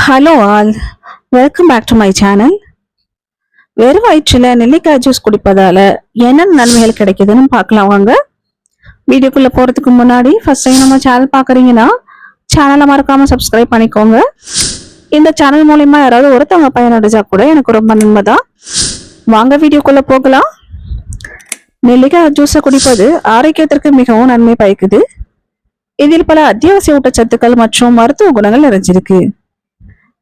Hello all, welcome back to my channel. வெறும் வயிற்றில் நெல்லிக்காய் ஜூஸ் குடிப்பதால என்னென்ன நன்மைகள் கிடைக்குதுன்னு பார்க்கலாம் வாங்க. வீடியோக்குள்ள போறதுக்கு முன்னாடி ஃபர்ஸ்ட் டைம் நம்ம சேனல் பார்க்குறீங்கன்னா சேனலை மறக்காம சப்ஸ்கிரைப் பண்ணிக்கோங்க. இந்த சேனல் மூலியமா யாராவது ஒருத்தவங்க பயனடைஞ்சா கூட எனக்கு ரொம்ப நன்மை தான். வாங்க வீடியோக்குள்ள போகலாம். நெல்லிக்காய் ஜூஸை குடிப்பது ஆரோக்கியத்திற்கு மிகவும் நன்மை பயக்குது. இதில் பல அத்தியாவசிய ஊட்டச்சத்துக்கள் மற்றும் மருத்துவ குணங்கள் நிறைஞ்சிருக்கு.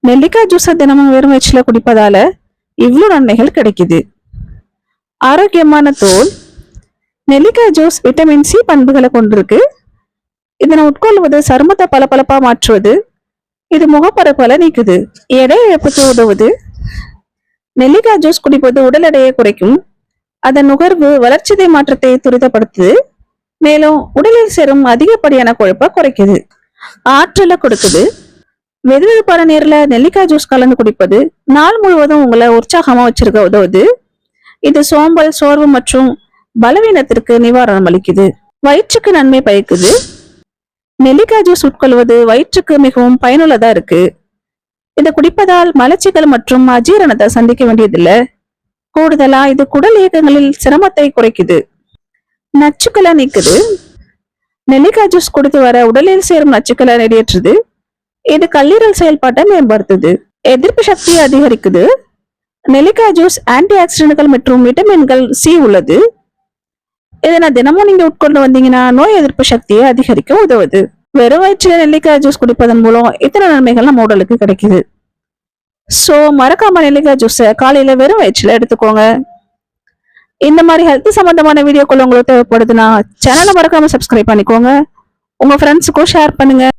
நெல்லிக்காய் ஜூஸை தினமும் வெறும் வயிற்றுல குடிப்பதால இவ்வளவு நன்மைகள் கிடைக்குது. ஆரோக்கியமான தோல். நெல்லிக்காய் ஜூஸ் விட்டமின் சி பண்புகளை கொண்டிருக்கு. இதனை உட்கொள்வது சருமத்தை பளபளப்பா மாற்றுவது. இது முகப்பருப்பலை நீக்குது. எடை இழப்புக்கு உதவுது. நெல்லிக்காய் ஜூஸ் குடிப்பது உடல் எடையை குறைக்கும். அதன் நுகர்வு வளர்ச்சிதை மாற்றத்தை துரிதப்படுத்துது. மேலும் உடலில் சேரும் அதிகப்படியான கொழுப்பை குறைக்குது. ஆற்றலை கொடுக்குது. வெதுவெதுப்பான நீர்ல நெல்லிக்காய் ஜூஸ் கலந்து குடிப்பது நாள் முழுவதும் உங்களை உற்சாகமா வச்சிருக்க உதவுது. இது சோம்பல், சோர்வு மற்றும் பலவீனத்திற்கு நிவாரணம் அளிக்குது. வயிற்றுக்கு நன்மை பயக்குது. நெல்லிக்காய் ஜூஸ் உட்கொள்வது வயிற்றுக்கு மிகவும் பயனுள்ளதா இருக்கு. இதை குடிப்பதால் மலச்சிக்கல் மற்றும் அஜீரணத்தை சந்திக்க வேண்டியதில்லை. கூடுதலா இது குடல் இயக்கங்களில் சிரமத்தை குறைக்குது. நச்சுக்களை நீக்குது. நெல்லிக்காய் ஜூஸ் குடித்து வர உடலில் சேரும் நச்சுக்களை வெளியேற்றுது. இது கல்லீரல் செயல்பாட்டை மேம்படுத்துது. எதிர்ப்பு சக்தியை அதிகரிக்குது. நெல்லிக்காய் ஜூஸ் ஆன்டி ஆக்சிடென்ட்கள் மற்றும் விட்டமின்கள் சி உள்ளது. இதனை தினமும் நீங்க உட்கொண்டு வந்தீங்கன்னா நோய் எதிர்ப்பு சக்தியை அதிகரிக்க உதவுது. வெறும் வயிற்றுல நெல்லிக்காய் ஜூஸ் குடிப்பதன் மூலம் இத்தனை நன்மைகள் நம்ம உடலுக்கு கிடைக்குது. சோ மறக்காம நெல்லிக்காய் ஜூஸை காலையில வெறும் வயிற்றுல எடுத்துக்கோங்க. இந்த மாதிரி ஹெல்த் சம்பந்தமான வீடியோக்கள் உங்களுக்கு தேவைப்படுதுன்னா சேனலை மறக்காம சப்ஸ்கிரைப் பண்ணிக்கோங்க. உங்க ஃப்ரெண்ட்ஸுக்கும் ஷேர் பண்ணுங்க.